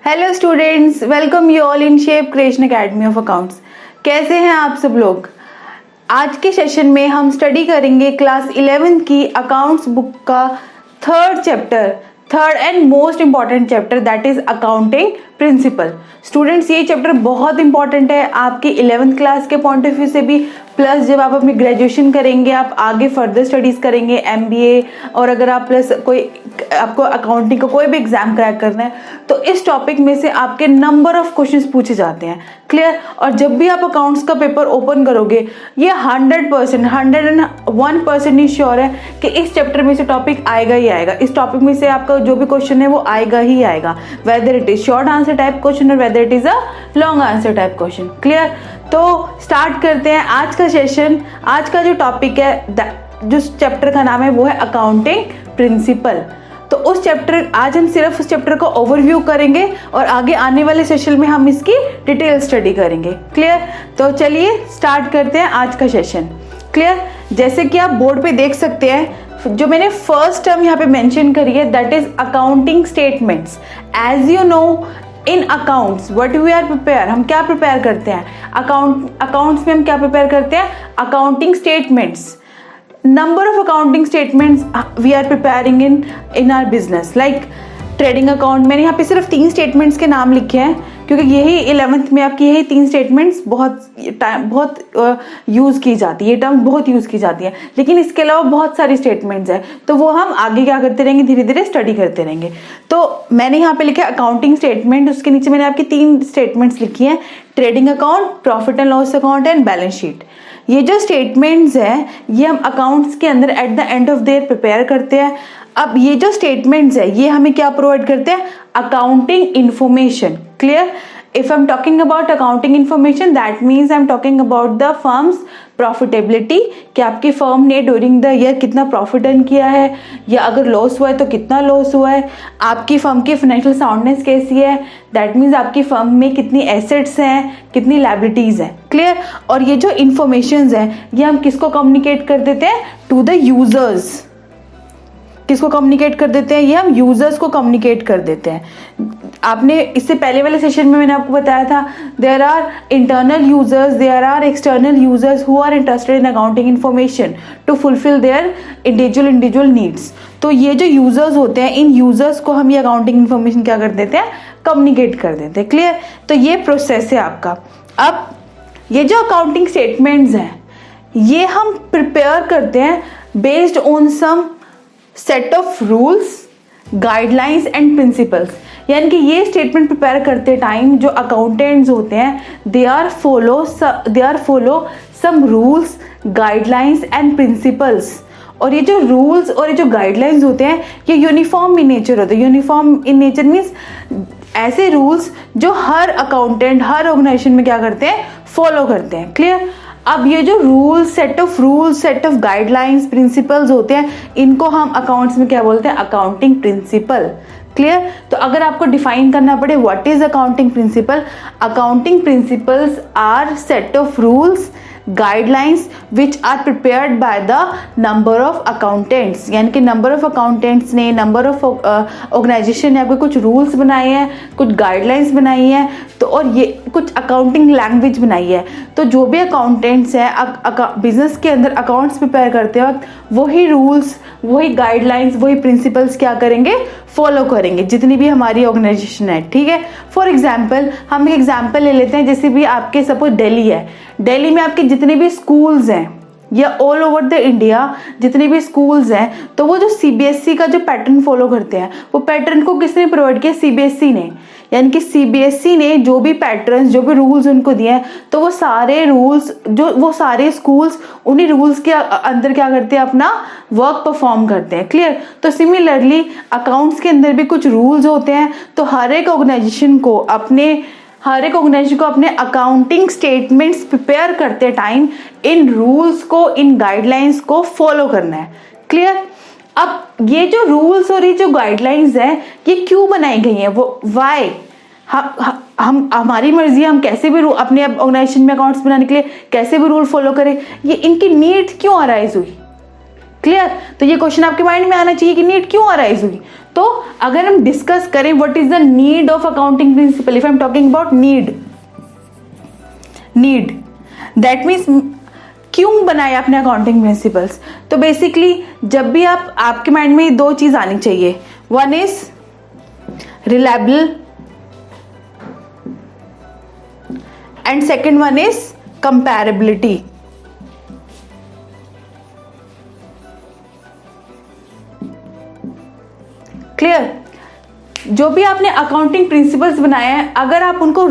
Hello students, welcome you all in shape creation academy of accounts. कैसे हैं आप सब लोग। आज के सेशन में हम स्टडी करेंगे क्लास 11th की अकाउंट्स बुक का third and most important chapter, that is accounting principal. Students, ये चैप्टर बहुत इंपॉर्टेंट है आपकी 11th क्लास के पॉइंट ऑफ व्यू से भी, प्लस जब आप अपनी ग्रेजुएशन करेंगे, आप आगे फर्दर स्टडीज करेंगे एमबीए, और अगर आप प्लस आपको अकाउंटिंग का कोई भी एग्जाम क्रैक करना है तो इस टॉपिक में से आपके नंबर ऑफ क्वेश्चंस पूछे जाते हैं। क्लियर। और जब भी आप अकाउंट्स का पेपर ओपन करोगे, ये 101% ही श्योर है कि इस चैप्टर में से टॉपिक आएगा ही आएगा। इस टॉपिक में से आपका जो भी क्वेश्चन है वो आएगा ही आएगा, whether it is short answer type question और whether it is a long answer type question. Clear. तो स्टार्ट करते हैं आज का सेशन। आज का जो टॉपिक है, जो चैप्टर का नाम है वो है अकाउंटिंग प्रिंसिपल। तो उस चैप्टर, आज हम सिर्फ उस चैप्टर का ओवरव्यू करेंगे और आगे आने वाले सेशन में हम इसकी डिटेल स्टडी करेंगे। क्लियर। तो चलिए स्टार्ट करते हैं आज का सेशन। क्लियर। जैसे कि आप बोर्ड पे देख सकते हैं, जो मैंने फर्स्ट टर्म यहाँ पे मेंशन करी है, that is accounting statements. As you know, in accounts what we are prepare, हम क्या प्रिपेयर करते हैं अकाउंट्स में हम क्या प्रिपेयर करते हैं, accounting statements. Number of accounting statements we are preparing in our business, like trading account. मैंने यहाँ पे सिर्फ 3 स्टेटमेंट्स के नाम लिखे हैं क्योंकि यही 11th में आपकी यही 3 स्टेटमेंट्स बहुत यूज़ की जाती है, ये टर्म बहुत यूज़ की जाती है। लेकिन इसके अलावा बहुत सारी स्टेटमेंट्स हैं, तो वो हम आगे क्या करते रहेंगे, धीरे धीरे स्टडी करते रहेंगे। तो मैंने यहाँ पे लिखा है अकाउंटिंग स्टेटमेंट, उसके नीचे मैंने आपकी 3 स्टेटमेंट्स लिखी हैं, trading account, profit and loss account and balance sheet. ये जो स्टेटमेंट्स हैं ये हम अकाउंट्स के अंदर at the end of the year prepare करते हैं। अब ये जो स्टेटमेंट्स है ये हमें क्या प्रोवाइड करते हैं, accounting information. Clear. If I am talking about accounting information, that means I am talking about the firms profitability, कि आपकी फर्म ने ड्यूरिंग द ईयर कितना प्रॉफिट अर्न किया है, या अगर लॉस हुआ है तो कितना लॉस हुआ है, आपकी फर्म की फाइनेंशियल साउंडनेस कैसी है, दैट मीन्स आपकी फर्म में कितनी एसेट्स हैं, कितनी लायबिलिटीज हैं। क्लियर। और ये जो इंफॉर्मेशंस हैं ये हम किसको कम्युनिकेट कर देते हैं, टू द यूजर्स। किसको कम्युनिकेट कर देते हैं, ये हम यूजर्स को कम्युनिकेट कर देते हैं। आपने इससे पहले वाले सेशन में मैंने आपको बताया था, there are internal users, there are external users who are interested in accounting information to fulfil their individual needs. तो ये जो यूजर्स होते हैं, इन यूजर्स को हम ये अकाउंटिंग इन्फॉर्मेशन क्या कर देते हैं, कम्युनिकेट कर देते हैं। क्लियर। तो ये प्रोसेस है आपका। अब ये जो अकाउंटिंग स्टेटमेंट्स हैं ये हम प्रिपेयर करते हैं based on some set of rules, guidelines and principles. यानी कि ये स्टेटमेंट प्रिपेयर करते टाइम जो अकाउंटेंट्स होते हैं, they are follow some rules, guidelines and principles. और ये जो रूल्स और ये जो गाइडलाइंस होते हैं ये यूनिफॉर्म इन नेचर होते हैं। यूनिफॉर्म इन नेचर मीन्स ऐसे रूल्स जो हर अकाउंटेंट हर ऑर्गेनाइजेशन में क्या करते हैं, फॉलो करते हैं। क्लियर। अब ये जो सेट ऑफ गाइडलाइंस, प्रिंसिपल्स होते हैं, इनको हम अकाउंट्स में क्या बोलते हैं, अकाउंटिंग प्रिंसिपल। क्लियर। तो अगर आपको डिफाइन करना पड़े what is accounting principle, accounting principles are set of rules, guidelines which are prepared by the number of accountants. यानी कि नंबर ऑफ अकाउंटेंट्स ने, नंबर ऑफ ऑर्गेनाइजेशन ने आपको कुछ रूल्स बनाए हैं, कुछ गाइडलाइंस बनाई हैं, तो और ये कुछ अकाउंटिंग लैंग्वेज बनाई है। तो जो भी अकाउंटेंट्स हैं बिजनेस के अंदर अकाउंट्स प्रिपेयर करते वक्त वही रूल्स, वही गाइडलाइंस, वही प्रिंसिपल्स क्या करेंगे, फॉलो करेंगे, जितनी भी हमारी ऑर्गेनाइजेशन है। ठीक है। फॉर एग्जाम्पल, हम एक एग्जाम्पल ले लेते हैं, जैसे भी आपके सपोज दिल्ली है, दिल्ली में आपके जितने भी स्कूल्स हैं या ऑल ओवर द इंडिया जितने भी स्कूल्स हैं, तो वो जो सीबीएसई का जो पैटर्न फॉलो करते हैं, वो पैटर्न को किसने प्रोवाइड किया, सीबीएसई ने। यानी कि सीबीएसई ने जो भी पैटर्न्स, जो भी रूल्स उनको दिए हैं, तो वो सारे रूल्स, वो सारे स्कूल्स उन्हीं रूल्स के अंदर क्या करते हैं, अपना वर्क परफॉर्म करते हैं। क्लियर। तो सिमिलरली अकाउंट्स के अंदर भी कुछ रूल्स होते हैं, तो हर एक ऑर्गेनाइजेशन को अपने अकाउंटिंग स्टेटमेंट्स प्रिपेयर करते टाइम इन रूल्स को, इन गाइडलाइंस को फॉलो करना है। क्लियर। अब ये जो रूल्स और ये जो गाइडलाइंस हैं ये क्यों बनाई गई हैं, वो वाई, हम हमारी मर्जी, हम कैसे भी अपने ऑर्गेनाइजेशन में अकाउंट्स बनाने के लिए कैसे भी रूल फॉलो करें, ये इनकी नीड क्यों अराइज हुई। क्लियर। तो ये क्वेश्चन आपके माइंड में आना चाहिए कि नीड क्यों अराइज हुई। तो अगर हम डिस्कस करें what is the need of accounting principle, if I am talking about need that means क्यों बनाए आपने अकाउंटिंग प्रिंसिपल्स, तो बेसिकली जब भी आपके माइंड में दो चीज आनी चाहिए, one is reliable and second one is comparability. Clear? जो भी आपने अकाउंटिंग प्रिंसिपल्स बनाए हैं, अगर आप उनको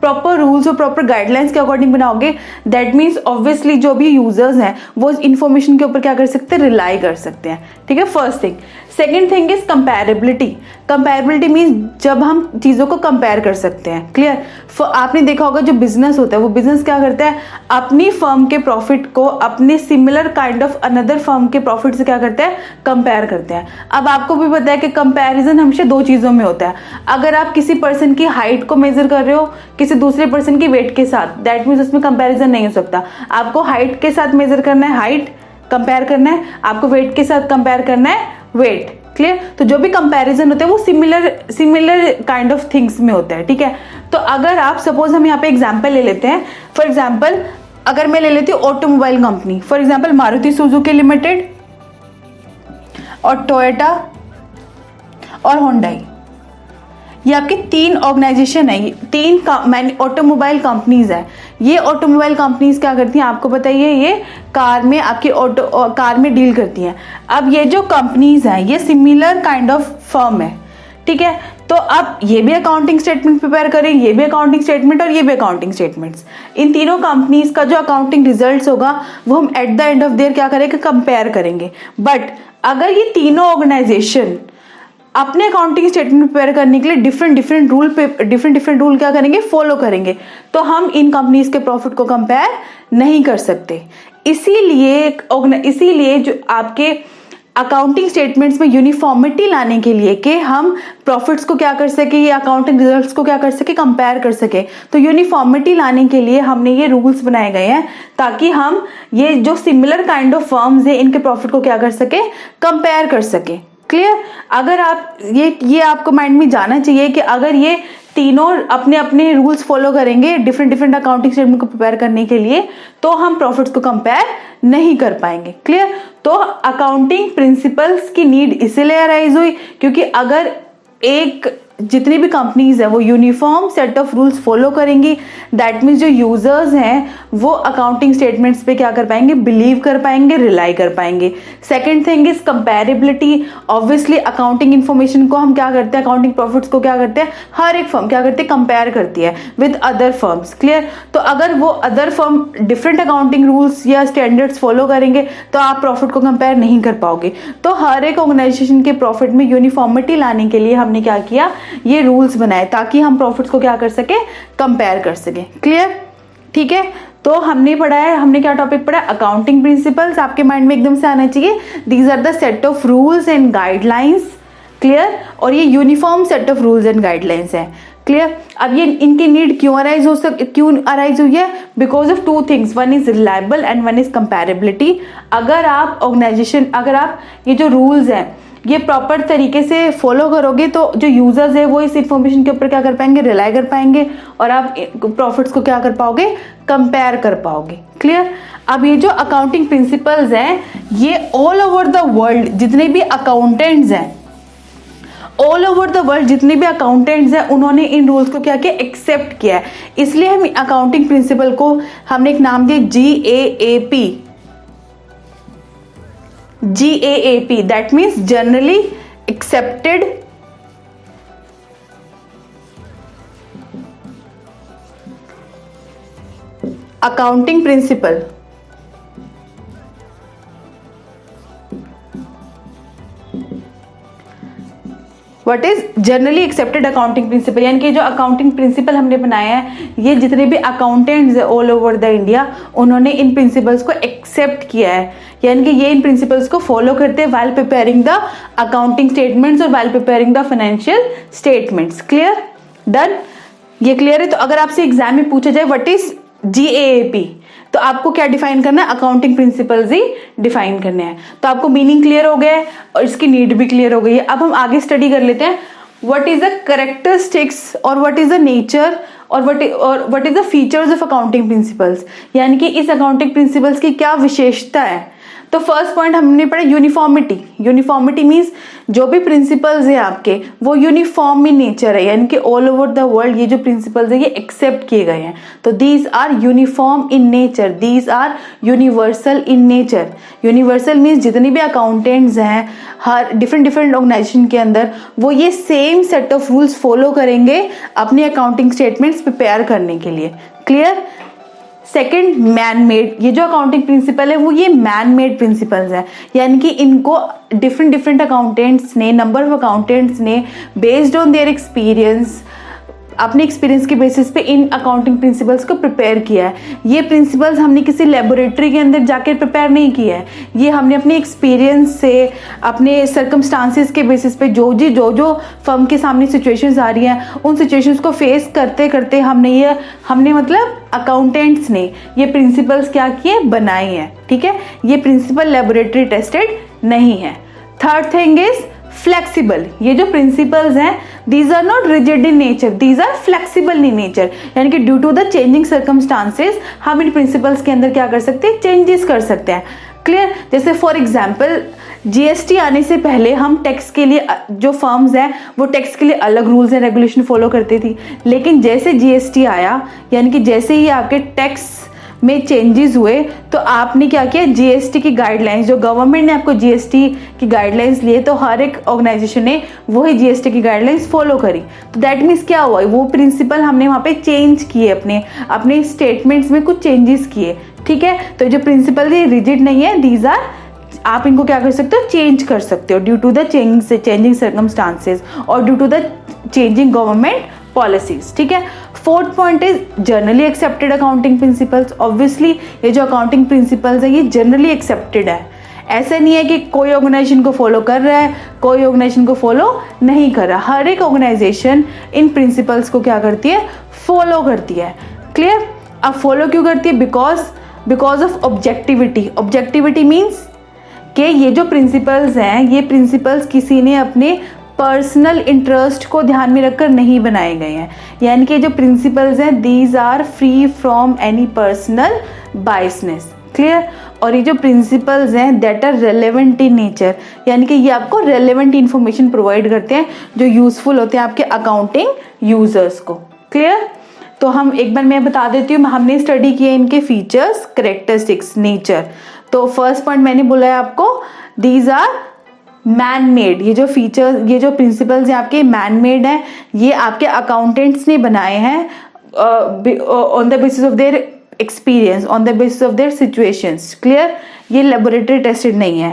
प्रॉपर रूल्स और प्रॉपर गाइडलाइंस के अकॉर्डिंग बनाओगे, दैट मीन्स ऑब्वियसली जो भी यूजर्स हैं वो इस इंफॉर्मेशन के ऊपर क्या कर सकते हैं, रिलाई कर सकते हैं। ठीक है, first thing. Second thing is comparability. Comparability means जब हम चीज़ों को कंपेयर कर सकते हैं। क्लियर? आपने देखा होगा जो बिजनेस होता है वो बिजनेस क्या करता है, अपनी फर्म के प्रॉफिट को अपने similar kind of another firm के प्रॉफिट से क्या करते हैं, कंपेयर करते हैं। अब आपको भी पता है कि कंपैरिजन हमेशा दो चीज़ों में होता है। अगर आप किसी पर्सन की हाइट को मेजर कर रहे हो किसी दूसरे पर्सन की वेट के साथ, दैट मीन्स उसमें कंपैरिजन नहीं हो सकता। आपको हाइट के साथ मेजर करना है हाइट, कंपेयर करना है, आपको वेट के साथ कंपेयर करना है वेट। क्लियर? तो जो भी कंपैरिजन होते हैं वो सिमिलर काइंड ऑफ थिंग्स में होता है। ठीक है, तो अगर आप सपोज हम यहाँ पे एग्जांपल ले लेते हैं, फॉर एग्जांपल अगर मैं ले लेती हूँ automobile company, for example Maruti Suzuki limited और टोयोटा और होंडाई, ये आपकी तीन ऑर्गेनाइजेशन है, तीन ऑटोमोबाइल कंपनीज है। ये ऑटोमोबाइल कंपनीज क्या करती हैं आपको बताइए, ये कार में डील करती हैं। अब ये जो कंपनीज हैं ये सिमिलर काइंड ऑफ फर्म है। ठीक है, तो अब ये भी अकाउंटिंग स्टेटमेंट प्रिपेयर करें, ये भी अकाउंटिंग स्टेटमेंट और ये भी अकाउंटिंग स्टेटमेंट्स। इन तीनों कंपनीज का जो अकाउंटिंग रिजल्ट्स होगा वो हम at the end of their क्या करेंगे, कंपेयर करेंगे। बट अगर ये तीनों ऑर्गेनाइजेशन अपने अकाउंटिंग स्टेटमेंट प्रिपेयर करने के लिए डिफरेंट रूल क्या करेंगे, फॉलो करेंगे, तो हम इन कंपनीज के प्रॉफिट को कंपेयर नहीं कर सकते। इसीलिए जो आपके अकाउंटिंग स्टेटमेंट्स में यूनिफॉर्मिटी लाने के लिए कि हम प्रॉफिट्स को क्या कर सके, ये अकाउंटिंग रिजल्ट्स को क्या कर सके, कंपेयर कर सके, तो यूनिफॉर्मिटी लाने के लिए हमने ये रूल्स बनाए गए हैं ताकि हम ये जो सिमिलर काइंड ऑफ फर्म्स है इनके प्रॉफिट को क्या कर सके, कंपेयर कर सके। क्लियर? अगर आप ये आपको माइंड में जाना चाहिए कि अगर ये तीनों अपने अपने रूल्स फॉलो करेंगे डिफरेंट अकाउंटिंग स्टेटमेंट को प्रिपेयर करने के लिए, तो हम प्रॉफिट्स को कंपेयर नहीं कर पाएंगे। क्लियर? तो अकाउंटिंग प्रिंसिपल्स की नीड इसीलिए अराइज हुई क्योंकि अगर जितनी भी कंपनीज है वो uniform set of rules follow करेंगी, दैट मीन्स जो यूजर्स हैं वो अकाउंटिंग स्टेटमेंट्स पे क्या कर पाएंगे, बिलीव कर पाएंगे, रिलाई कर पाएंगे। Second thing is comparability. Obviously accounting information को हम क्या करते हैं, अकाउंटिंग प्रॉफिट्स को क्या करते हैं, हर एक फर्म क्या करती है, कंपेयर करती है विद अदर फर्म्स। क्लियर? तो अगर वो other firm different accounting rules या स्टैंडर्ड्स फॉलो करेंगे तो आप प्रॉफिट को कंपेयर नहीं कर पाओगे। तो हर एक ऑर्गेनाइजेशन के प्रॉफिट में यूनिफॉर्मिटी लाने के लिए हमने क्या किया, ये रूल्स बनाए ताकि हम प्रॉफिट्स को क्या कर सके, कंपेयर कर सके। क्लियर? ठीक है, तो हमने पढ़ा है, हमने क्या टॉपिक पढ़ा, अकाउंटिंग प्रिंसिपल्स। आपके माइंड में एकदम से आना चाहिए, these are the set of rules and guidelines. Clear? और ये uniform set of rules and guidelines है। क्लियर? अब ये इनकी नीड क्यों अराइज हुई है, because of two things, one is reliable and one is comparability. अगर आप ये जो रूल्स हैं ये प्रॉपर तरीके से फॉलो करोगे तो जो यूजर्स है वो इस इंफॉर्मेशन के ऊपर क्या कर पाएंगे, रिलाई कर पाएंगे और आप प्रॉफिट्स को क्या कर पाओगे, कंपेयर कर पाओगे। क्लियर? अब ये जो अकाउंटिंग प्रिंसिपल्स हैं ये ऑल ओवर द वर्ल्ड जितने भी अकाउंटेंट्स हैं, उन्होंने इन रूल्स को क्या किया, एक्सेप्ट किया है। इसलिए हम अकाउंटिंग प्रिंसिपल को हमने एक नाम दिया GAAP, that means generally accepted accounting principle। What is generally accepted accounting principle, यानी कि जो अकाउंटिंग प्रिंसिपल हमने बनाया है ये जितने भी accountants all over the India उन्होंने इन प्रिंसिपल्स को एक्सेप्ट किया है, यानी कि ये इन प्रिंसिपल्स को फॉलो करते हैं while preparing the accounting statements और while preparing the financial statements. Clear? Done? ये क्लियर है? तो अगर आपसे एग्जाम में पूछा जाए व्हाट इज GAAP, तो आपको क्या डिफाइन करना है, अकाउंटिंग प्रिंसिपल्स ही डिफाइन करने हैं। तो आपको मीनिंग क्लियर हो गया है और इसकी नीड भी क्लियर हो गई है। अब हम आगे स्टडी कर लेते हैं व्हाट इज द कैरेक्टरिस्टिक्स और व्हाट इज द नेचर और what is the features of accounting principles, यानी कि इस अकाउंटिंग प्रिंसिपल्स की क्या विशेषता है। तो फर्स्ट पॉइंट हमने पढ़ा यूनिफॉर्मिटी। यूनिफॉर्मिटी मीन्स जो भी प्रिंसिपल्स है आपके वो यूनिफॉर्म इन नेचर है, यानी कि ऑल ओवर द वर्ल्ड ये जो प्रिंसिपल्स है ये एक्सेप्ट किए गए हैं। तो these are uniform in nature, these are universal in nature. Universal means जितने भी अकाउंटेंट्स हैं हर डिफरेंट ऑर्गेनाइजेशन के अंदर वो ये same set of rules follow करेंगे अपने अकाउंटिंग स्टेटमेंट्स प्रिपेयर करने के लिए। क्लियर। Second, man made. ये जो अकाउंटिंग प्रिंसिपल है वो ये मैन मेड प्रिंसिपल्स हैं, यानी कि इनको डिफरेंट अकाउंटेंट्स ने, नंबर ऑफ अकाउंटेंट्स ने बेस्ड ऑन देयर एक्सपीरियंस, अपने एक्सपीरियंस के बेसिस पे इन अकाउंटिंग प्रिंसिपल्स को प्रिपेयर किया है। ये प्रिंसिपल्स हमने किसी लेबोरेटरी के अंदर जाकर प्रिपेयर नहीं किया है, ये हमने अपने एक्सपीरियंस से, अपने सर्कमस्टांसिस के बेसिस पे जो फर्म के सामने सिचुएशंस आ रही हैं उन सिचुएशंस को फेस करते करते हमने मतलब अकाउंटेंट्स ने ये प्रिंसिपल्स क्या किए, बनाए हैं। ठीक है, ये प्रिंसिपल लेबोरेटरी टेस्टेड नहीं है। Third thing is flexible. ये जो प्रिंसिपल्स हैं these are not rigid in nature, these are flexible in nature, यानी कि due to the changing circumstances हम इन प्रिंसिपल्स के अंदर क्या कर सकते हैं, चेंजेस कर सकते हैं। क्लियर। जैसे फॉर एग्जाम्पल जीएसटी आने से पहले हम टैक्स के लिए, जो फर्म्स हैं वो टैक्स के लिए अलग रूल्स एंड रेगुलेशन फॉलो करती थी, लेकिन जैसे जीएसटी आया, यानी कि जैसे ही आपके टैक्स में चेंजेस हुए तो आपने क्या किया, जीएसटी की गाइडलाइंस, जो गवर्नमेंट ने आपको जीएसटी की गाइडलाइंस लिए तो हर एक ऑर्गेनाइजेशन ने वही जीएसटी की गाइडलाइंस फॉलो करी। तो दैट मीन्स क्या हुआ, वो प्रिंसिपल हमने वहाँ पे चेंज किए, अपने स्टेटमेंट्स में कुछ चेंजेस किए। ठीक है, तो जो प्रिंसिपल ये रिजिड नहीं है, दीज आर, आप इनको क्या कर सकते हो, चेंज कर सकते हो due to the changing circumstances और due to the changing government policies. ठीक है। Fourth point is generally accepted accounting principles. Obviously ये जो अकाउंटिंग प्रिंसिपल्स है ये जनरली एक्सेप्टेड है, ऐसा नहीं है कि कोई ऑर्गेनाइजेशन को फॉलो कर रहा है, कोई ऑर्गेनाइजेशन को फॉलो नहीं कर रहा। हर एक ऑर्गेनाइजेशन इन प्रिंसिपल्स को क्या करती है, फॉलो करती है। क्लियर। अब फॉलो क्यों करती है, because of objectivity. Objectivity means कि ये जो प्रिंसिपल्स हैं ये प्रिंसिपल्स किसी ने अपने पर्सनल इंटरेस्ट को ध्यान में रखकर नहीं बनाए गए हैं, यानी कि जो प्रिंसिपल्स हैं these are free from any personal biasness. Clear. और ये जो प्रिंसिपल्स हैं that are relevant in nature, यानी कि ये आपको रेलेवेंट इंफॉर्मेशन प्रोवाइड करते हैं जो यूजफुल होते हैं आपके अकाउंटिंग यूजर्स को। क्लियर। तो हम एक बार मैं बता देती हूँ, हमने स्टडी किया इनके फीचर्स, कैरेक्टरिस्टिक्स, नेचर। तो फर्स्ट पॉइंट मैंने बोला है आपको, दीज आर मैन मेड। ये जो फीचर्स, ये जो प्रिंसिपल्स हैं आपके मैन मेड हैं, ये आपके अकाउंटेंट्स ने बनाए हैं on the basis of their experience, on the basis of their situations. Clear. ये लेबोरेटरी टेस्टेड नहीं है।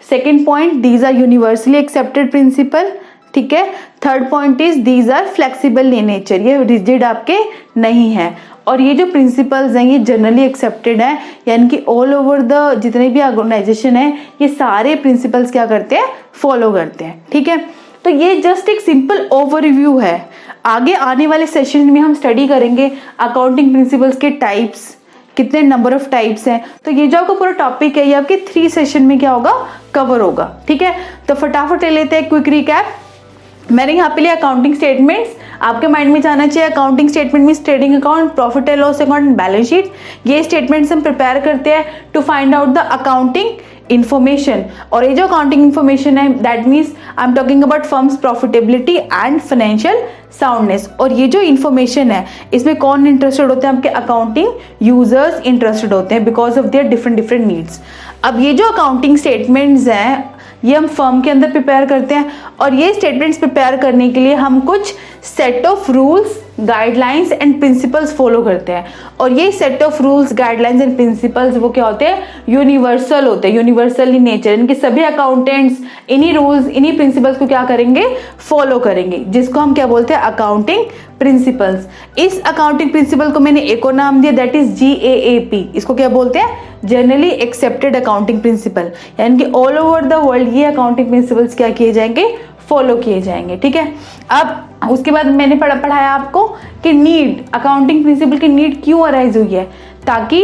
Second point, these are universally accepted principle. ठीक है। Third point is these are flexible in nature, ये rigid आपके नहीं है। और ये जो प्रिंसिपल्स हैं ये जनरली एक्सेप्टेड हैं, यानी कि ऑल ओवर द जितने भी ऑर्गेनाइजेशन है ये सारे प्रिंसिपल्स क्या करते हैं, फॉलो करते हैं। ठीक है। तो ये जस्ट एक सिंपल ओवरव्यू है। आगे आने वाले सेशन में हम स्टडी करेंगे अकाउंटिंग प्रिंसिपल्स के टाइप्स, कितने नंबर ऑफ टाइप्स हैं। तो ये जो आपका पूरा टॉपिक है ये आपके 3 सेशन में क्या होगा, कवर होगा। ठीक है। तो फटाफट ले लेते हैं क्विक रिकैप। मैंने यहाँ पे लिया अकाउंटिंग स्टेटमेंट्स। आपके माइंड में जाना चाहिए accounting statement means trading account, profit and loss account, balance sheet. ये स्टेटमेंट्स हम प्रिपेयर करते हैं to find out the accounting information. और ये जो अकाउंटिंग इन्फॉर्मेशन है that means I am talking about firms profitability and financial soundness. और ये जो इन्फॉर्मेशन है इसमें कौन इंटरेस्टेड होते हैं, आपके अकाउंटिंग यूजर्स इंटरेस्टेड होते हैं because of their different needs. अब ये जो अकाउंटिंग स्टेटमेंट्स हैं ये हम फर्म के अंदर प्रिपेयर करते हैं और ये स्टेटमेंट्स प्रिपेयर करने के लिए हम कुछ set of rules, guidelines and principles follow करते हैं। और ये set of rules, guidelines and principles वो क्या होते हैं, यूनिवर्सल होते हैं, यूनिवर्सल इन नेचर। इनके सभी अकाउंटेंट्स इन्हीं रूल्स, इन्हीं प्रिंसिपल्स को क्या करेंगे, फॉलो करेंगे, जिसको हम क्या बोलते हैं, अकाउंटिंग प्रिंसिपल्स। इस अकाउंटिंग प्रिंसिपल को मैंने एक और नाम दिया दैट इज GAAP। इसको क्या बोलते हैं, जनरली एक्सेप्टेड अकाउंटिंग प्रिंसिपल, यानी कि ऑल ओवर द वर्ल्ड ये अकाउंटिंग प्रिंसिपल्स क्या किए जाएंगे, फॉलो किए जाएंगे। ठीक है। अब उसके बाद मैंने पढ़ाया आपको कि नीड, अकाउंटिंग प्रिंसिपल की नीड क्यों अराइज हुई है, ताकि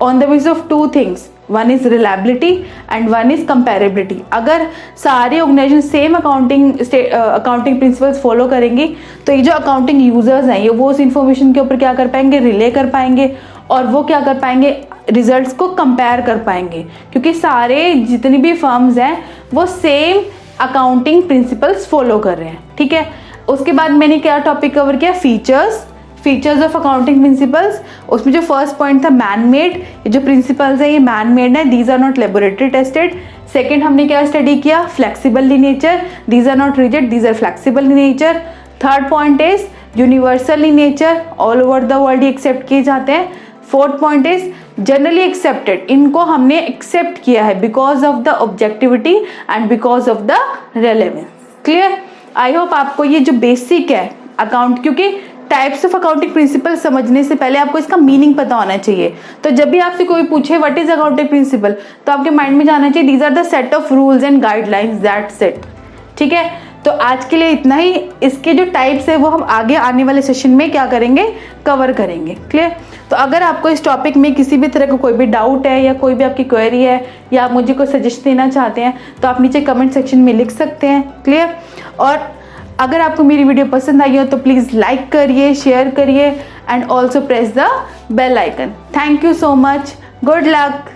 on the basis of two things, one is reliability and one is comparability. अगर सारे organisation same accounting principles follow करेंगी तो ये जो अकाउंटिंग यूजर्स हैं ये वो उस इंफॉर्मेशन के ऊपर क्या कर पाएंगे, रिले कर पाएंगे, और वो क्या कर पाएंगे, रिजल्ट्स को कंपेयर कर पाएंगे, क्योंकि सारे जितनी भी फर्म्स हैं वो सेम अकाउंटिंग प्रिंसिपल्स फॉलो कर रहे हैं। ठीक है, उसके बाद मैंने क्या टॉपिक कवर किया, फीचर्स ऑफ अकाउंटिंग प्रिंसिपल्स। उसमें जो फर्स्ट पॉइंट था मैन मेड, ये जो प्रिंसिपल्स है ये मैन मेड है, these are not laboratory tested. Second हमने क्या स्टडी किया, flexible in nature, these are not rigid, these are flexible in nature. Third point is universal in nature, all over the world accept किए जाते हैं। Fourth point is generally accepted, इनको हमने accept किया है because of the objectivity and because of the relevance. Clear, I hope आपको ये जो बेसिक है अकाउंट, क्योंकि टाइप्स ऑफ अकाउंटिंग प्रिंसिपल समझने से पहले आपको इसका मीनिंग पता होना चाहिए। तो जब भी आपसे कोई पूछे व्हाट इज अकाउंटिंग प्रिंसिपल, तो आपके माइंड में जाना चाहिए these are the set of rules and guidelines, that's it. ठीक है, तो आज के लिए इतना ही। इसके जो टाइप्स है वो हम आगे आने वाले सेशन में क्या करेंगे, कवर करेंगे। क्लियर, तो अगर आपको इस टॉपिक में किसी भी तरह का कोई भी डाउट है या कोई भी आपकी क्वेरी है या आप मुझे कोई सजेशन देना चाहते हैं तो आप नीचे कमेंट सेक्शन में लिख सकते हैं। क्लियर, और अगर आपको मेरी वीडियो पसंद आई हो तो प्लीज़ लाइक करिए, शेयर करिए and also press the bell icon. Thank you so much, good luck.